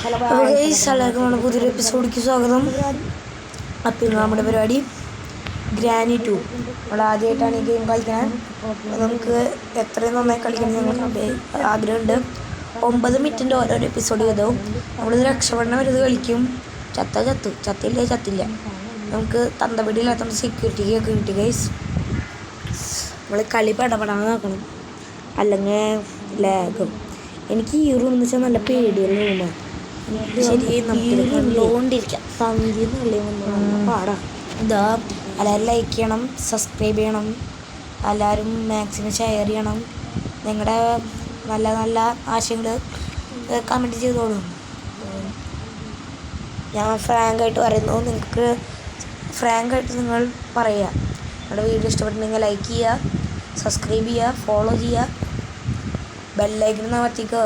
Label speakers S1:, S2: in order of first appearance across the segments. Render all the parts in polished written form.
S1: അപ്പോൾ ഗൈസ് എല്ലാവർക്കും പുതിയൊരു എപ്പിസോഡിലേക്ക് സ്വാഗതം. അപ്പോൾ നമ്മുടെ പരിപാടി ഗ്രാനി 2. നമ്മൾ ആദ്യമായിട്ടാണ് ഈ ഗെയിം കളിക്കുന്നത്. നമുക്ക് എത്രയും നന്നായി കളിക്കണം ഞങ്ങൾക്ക് ആഗ്രഹമുണ്ട്. 9 മിനിറ്റിൻ്റെ ഓരോരോ എപ്പിസോഡ് ചെയ്തോ. നമ്മളിത് രക്ഷപ്പെടണം വരെ ഇത് കളിക്കും. ചത്തില്ല. നമുക്ക് തന്തപിടിയില്ലാത്ത സെക്യൂരിറ്റിക്കൊക്കെ കിട്ടി ഗൈസ്. നമ്മൾ കളി പെടപെടാൻ നോക്കണം, അല്ലെങ്കിൽ ലാഗും. എനിക്ക് ഈ റൂം എന്ന് വെച്ചാൽ നല്ല പേടിയുള്ള റൂമാണ്. ശരി, നമുക്കൊണ്ടിരിക്കാം. പാടാ ഇതാ. എല്ലാവരും ലൈക്ക് ചെയ്യണം, സബ്സ്ക്രൈബ് ചെയ്യണം, എല്ലാവരും മാക്സിമം ഷെയർ ചെയ്യണം. നിങ്ങളുടെ നല്ല നല്ല ആശയങ്ങൾ കമൻറ്റ് ചെയ്തോളൂ. ഞാൻ ഫ്രാങ്കായിട്ട് പറയുന്നു, നിങ്ങൾക്ക് ഫ്രാങ്കായിട്ട് നിങ്ങൾ പറയുക. നിങ്ങളുടെ വീഡിയോ ഇഷ്ടപ്പെട്ടിട്ടുണ്ടെങ്കിൽ ലൈക്ക് ചെയ്യുക, സബ്സ്ക്രൈബ് ചെയ്യുക, ഫോളോ ചെയ്യുക, ബെല്ലൈക്കൺ അമർത്തിക്കോ.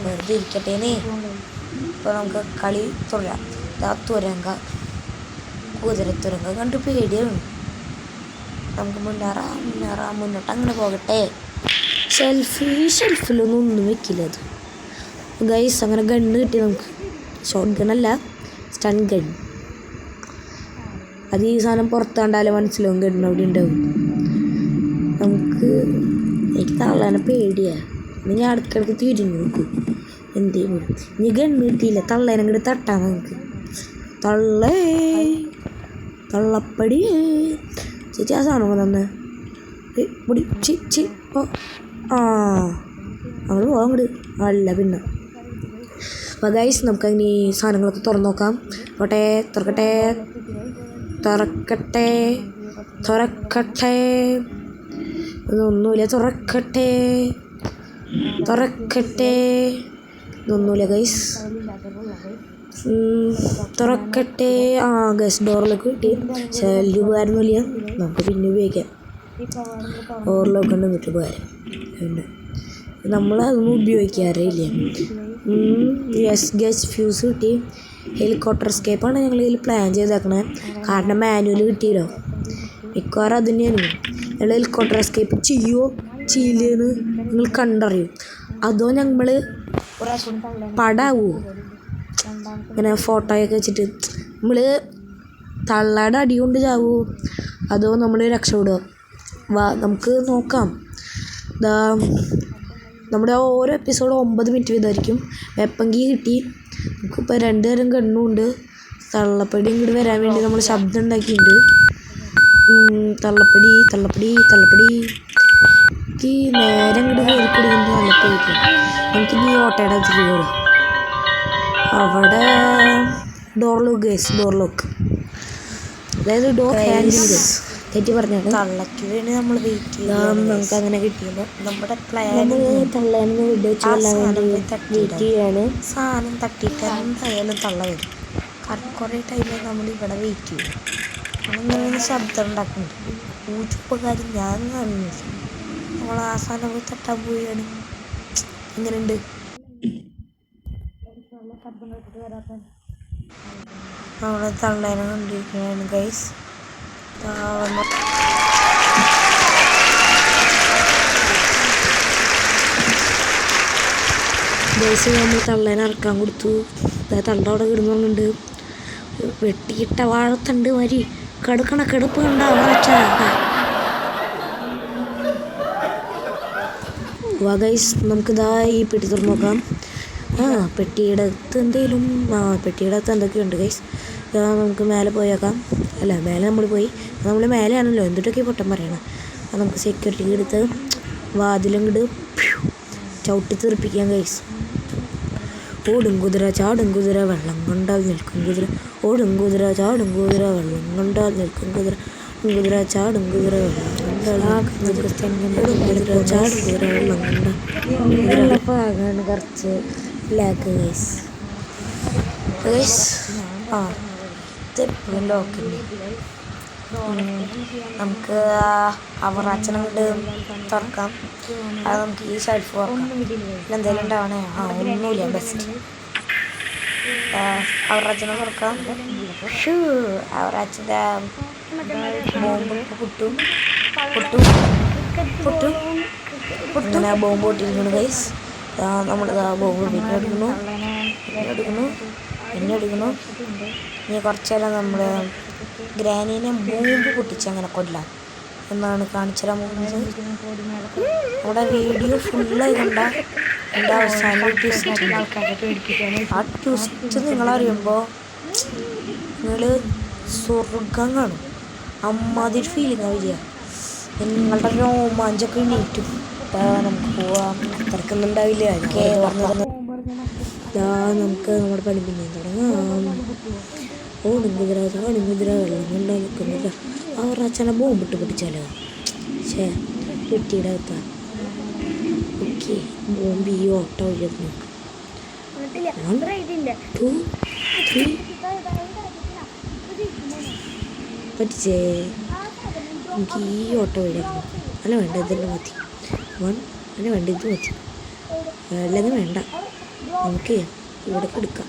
S1: വെറുതെ ഇരിക്കട്ടേന്നേ. ഇപ്പോൾ നമുക്ക് കളി തുടരാം. ഇതാ കുതിരത്തുരങ്ക കണ്ട് പേടിയാണ്. നമുക്ക് മുന്നോട്ട് അങ്ങനെ പോകട്ടെ. ഷെൽഫിലൊന്നും വെക്കില്ല അത് ഗൈസ്. അങ്ങനെ ഗണ്ണ് കിട്ടി നമുക്ക്. ഷോട്ട് ഗണ്ണല്ല, സ്റ്റൺ ഗൺ. അത് ഈ സാധനം പുറത്താണ്ടാലും മനസ്സിലാവും ഗണ്ണ് അവിടെ ഉണ്ടാവും. എനിക്ക് തള്ളാനെ പേടിയാണ്. ഞാൻ ഇടയ്ക്കിടയ്ക്ക് തിരിഞ്ഞു നോക്കും എന്തേലും. നീ ഗണ്ണ് കിട്ടിയില്ല, തള്ളേനെ അങ്ങോട്ട് തട്ടാൻ നമുക്ക്. തള്ളപ്പടി ചേച്ചി ആ സാധനം തന്നെ പൊടി അങ്ങോട്ട് പോകാം അങ്ങോട്ട്. അല്ല പിന്നെ അപ്പോൾ ഗൈസ് നമുക്ക് അങ്ങനെ ഈ സാധനങ്ങളൊക്കെ തുറന്നു നോക്കാം. തുറക്കട്ടെ. ഇതൊന്നുമില്ല. ഇതൊന്നുമില്ല ഗൈസ്. തുറക്കട്ടെ. ഗൈസ് ഡോറിലൊക്കെ കിട്ടി. വലിയ ഉപകാരമൊന്നുമില്ല, നമുക്ക് പിന്നെ ഉപയോഗിക്കാം. ഡോറിലൊക്കെ ഉണ്ട് വീട്ടിൽ ഉപകാരം ഉണ്ട്. നമ്മളതൊന്നും ഉപയോഗിക്കാറില്ല. ഗൈസ് ഫ്യൂസ് കിട്ടി. ഹെലികോപ്റ്റർ എസ്കേപ്പാണ് ഞങ്ങൾ ഇതിൽ പ്ലാൻ ചെയ്തേക്കണേ. കാരണം മാനുവൽ കിട്ടിയല്ലോ. മിക്കവാറും അത് തന്നെയാണ്. ഞങ്ങൾ ഹെലികോപ്റ്റർ എസ്കേപ്പ് ചെയ്യില്ലെന്ന് നിങ്ങൾ കണ്ടറിയും. അതോ ഞങ്ങൾ പടാവോ ഇങ്ങനെ ഫോട്ടോയൊക്കെ വെച്ചിട്ട് നമ്മൾ തള്ളയുടെ അടി കൊണ്ട് ചാവോ, അതോ നമ്മൾ രക്ഷപ്പെടുക? നമുക്ക് നോക്കാം. നമ്മുടെ ഓരോ എപ്പിസോഡ് 9 മിനിറ്റ് വീതമായിരിക്കും. വെപ്പങ്കി കിട്ടി. നമുക്കിപ്പോൾ 2 തരം ഗണ്ണുണ്ട്. തള്ളപ്പടി ഇങ്ങോട്ട് വരാൻ വേണ്ടി നമ്മൾ ശബ്ദം ഉണ്ടാക്കിയിട്ടുണ്ട്. തള്ളപ്പടി എനിക്ക് നേരെ ഇങ്ങോട്ട് കയറി കുടിക്കുന്നത് നല്ല പേടിക്കും. നമുക്ക് നീ ഓട്ടയുടെ അടുത്ത് കയറാം. അവിടെ ഡോർ ലോക്ക്, അതായത് ഡോർ ഹാൻഡിൽ തെറ്റി പറഞ്ഞാണ്. തള്ളക്ക് വേണ്ടി നമ്മൾ വെയിറ്റ് ചെയ്യാം. നമുക്ക് അങ്ങനെ കിട്ടിയത് നമ്മുടെ പ്ലാൻ. തള്ളേന്ന് വെയിറ്റ് ചെയ്യാണ്. സാധനം തട്ടിയിട്ട് എന്തായാലും തള്ള വരും. കാരണം കുറേ ടൈമിൽ നമ്മൾ ഇവിടെ വെയിറ്റ് ചെയ്യും. അങ്ങനെ ശബ്ദം ഉണ്ടാക്കുന്നുണ്ട്. ഊറ്റുപ്പകാര്യം ഞാൻ കാണുന്നില്ല. നമ്മൾ ആ സാധനം പോയി തട്ടാൻ പോവുകയാണ്. എങ്ങനെയുണ്ട്? നമ്മൾ തള്ളേനെ കണ്ടിരിക്കുകയാണ് ഗൈസ്. നമ്മൾ തള്ളേനെ ഇറക്കാൻ കൊടുത്തു. തള്ള അവിടെ കിടന്നുണ്ട്. വെട്ടിയിട്ട വാഴത്തണ്ട് വരി കിടപ്പ് ഗൈസ്. നമുക്കിതാ ഈ പെട്ടി തുറന്ന് നോക്കാം. പെട്ടിയുടെ അകത്ത് എന്തൊക്കെയുണ്ട് ഗൈസ്. നമുക്ക് മേലെ പോയേക്കാം. അല്ല, മേലെ നമ്മൾ മേലെയാണല്ലോ, എന്തിട്ടൊക്കെ പൊട്ടം പറയണം. അത് നമുക്ക് സെക്യൂരിറ്റി എടുത്ത് വാതിലങ്ങോട്ട് ചവിട്ടി തെറിപ്പിക്കാം ഗൈസ്. ഓടും കുതിര ചാടും കുതിര വെള്ളം കൊണ്ടാൽ നിൽക്കും കുതിര. ഓടും കുതിര ചാടും കുതിര വെള്ളം കൊണ്ടാൽ നിൽക്കും കുതിര. കുതിര ചാടും കുതിര വെള്ളം കൊണ്ടാൽ കുതിര ചാടും കുതിര വെള്ളം കൊണ്ടാൽ ഭാഗമാണ് കുറച്ച് ലാഗ് ഗൈസ്. ഇതെപ്പോഴും ലോക്കില്ല. നമുക്ക് അവറാച്ചനെ കൊണ്ട് തുറക്കാം. അത് നമുക്ക് ഈ ഷെൽഫ് തുറക്കാം. എന്തെങ്കിലും ഉണ്ടാവണേ? ഒന്നുമില്ല, ബെസ്റ്റ്. അവറാച്ചനെ തുറക്കാം. അവറാച്ചൻ്റെ ബോംബ് പൊട്ടും. അങ്ങനെ ബോംബ് പൊട്ടിയിരിക്കുന്നു ഗൈസ്. നമ്മളിതാ ബോംബ് പൊട്ടിക്കുന്നു. എന്നെ എടുക്കുന്നു. ഇനി കുറച്ച് നേരം നമ്മൾ ഗ്രാനീനെ ബോംബ് പൊട്ടിച്ച് അങ്ങനെ കൊല്ലാം എന്നാണ് കാണിച്ചു തരാൻ പോകുന്നത്. നമ്മുടെ വീഡിയോ ഫുള്ളായി കണ്ട എൻ്റെ അവസാനം ആ ട്വിസ്റ്റ് നിങ്ങളറിയുമ്പോൾ നിങ്ങൾ സ്വർഗം കാണും. അമ്മാതിരി ഫീലിംഗാണ് വരിക. നിങ്ങളുടെ രോമാഞ്ചൊക്കെ എണീറ്റും. നമുക്ക് പോവാം. അത്രക്കൊന്നും ഉണ്ടാവില്ല. നമുക്ക് നമ്മുടെ പണി പിന്നെ തുടങ്ങാം. ഓടുംകുതിര വെള്ളം കൊണ്ടാ നിൽക്കുന്നില്ല. അവരുടെ അച്ഛനെ ബോംബിട്ട് പൊട്ടിച്ചാലോ? വെട്ടിയുടെ അകത്താ. ഓക്കെ, ബോംബ് ഈ ഓട്ടം ഒഴിയുന്നു. 1 2 3 പറ്റിച്ചേ. എനിക്ക് ഈ ഓട്ടം ഒഴിയായിരുന്നു. അല്ല വേണ്ട, ഇതെല്ലാം മതി. 1 അല്ല വേണ്ട, ഇത് മതി. അല്ലെങ്കിൽ വേണ്ട, നമുക്ക് ഇവിടെ എടുക്കാം.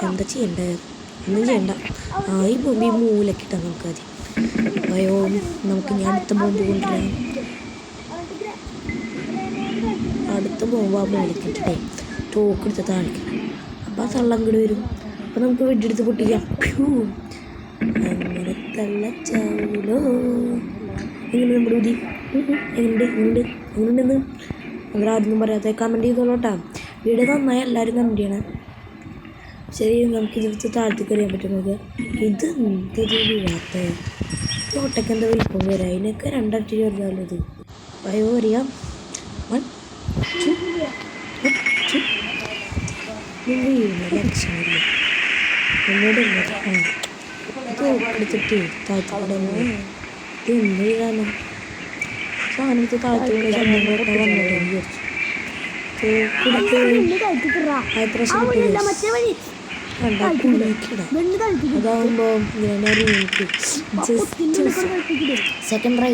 S1: എന്താ ചെയ്യണ്ടേ? ഒന്നും ചെയ്യണ്ട. ഈ ബോംബ് ഈ മൂലക്കിട്ടാൽ നമുക്കത്. അയ്യോ, നമുക്ക് ഞാൻ അടുത്ത ബോംബ് കൊണ്ടുവരാം. അടുത്ത ബോംബ് ആ മൂലക്കിട്ടേ തോക്കെടുത്ത് താളിക്കണം. അപ്പം ആ തള്ളം കൂടി വരും. അപ്പം നമുക്ക് വെടിയെടുത്ത് പൊട്ടിക്കാം. അങ്ങനെ തള്ളച്ചാവൂലോ. എങ്ങനെ നമ്മുടെ ഉതി എങ്ങനെയുണ്ടെന്ന് അങ്ങനെ ആരൊന്നും പറയാത്ത കമൻറ്റ് ചെയ്തോളൂട്ടാ. വീഡിയോ നന്നായി എല്ലാവരും കമൻറ്റ് ചെയ്യണം. ശരി, നമുക്ക് ഇതിലത്ത് താഴത്തേക്ക് അറിയാൻ പറ്റുന്നത്. ഇത് എന്തൊരു വീഴാത്ത തോട്ടയ്ക്ക് എന്താ വലിപ്പം വരാം. അതിനൊക്കെ 2 അടി ചേർന്നാലും ഇത് അയ്യോ അറിയാം. 1 2 വീഴുന്ന ലക്ഷണമില്ല. എന്നോട് എടുത്തിട്ട് താഴത്തോടെ ഇത് എന്ത് വീഴാനോ സാധനത്ത് താഴത്തോടെ ശബ്ദങ്ങളൊക്കെ വന്നിട്ട് വിചാരിച്ചു. അതാവുമ്പോ സെക്കൻഡ് ട്രൈ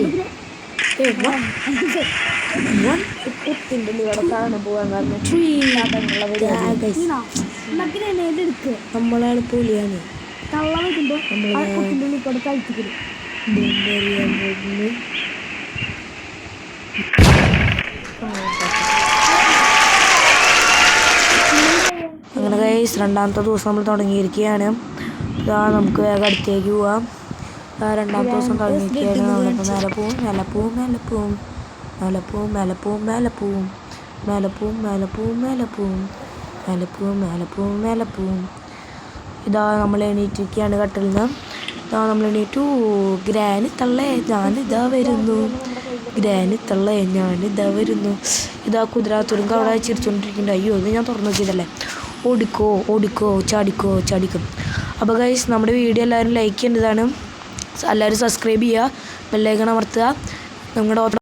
S1: നമ്മളാണ് പൊളിയാണ്. അങ്ങനെ ഗൈസ്, 2ാമത്തെ ദിവസം നമ്മൾ തുടങ്ങിയിരിക്കുകയാണ്. നമുക്ക് വേഗം അടുത്തേക്ക് പോവാം. 2ാമത്തെ ദിവസം തുടങ്ങിയിരിക്കുകയാണ്. നമ്മളിപ്പോൾ മേലെ പോവും. ഇതാ നമ്മൾ എണീറ്റിരിക്കുകയാണ് കട്ടിൽ നിന്ന്. നമ്മൾ എണീറ്റു. ഗ്രാനി തള്ളേ ഞാനിതാ വരുന്നു. ഇതാ കുതിരാത്തുരുങ്ക അവിടെ ചിരിച്ചുകൊണ്ടിരിക്കുന്നുണ്ട്. അയ്യോ, ഇത് ഞാൻ തുറന്നു നോക്കിയതല്ലേ. ഓടിക്കോ ചാടിക്കും. അപ്പോൾ ഗൈസ്, നമ്മുടെ വീഡിയോ എല്ലാവരും ലൈക്ക് ചെയ്യേണ്ടതാണ്. എല്ലാവരും സബ്സ്ക്രൈബ് ചെയ്യുക, ബെല്ലൈക്കൺ അമർത്തുക. നമ്മുടെ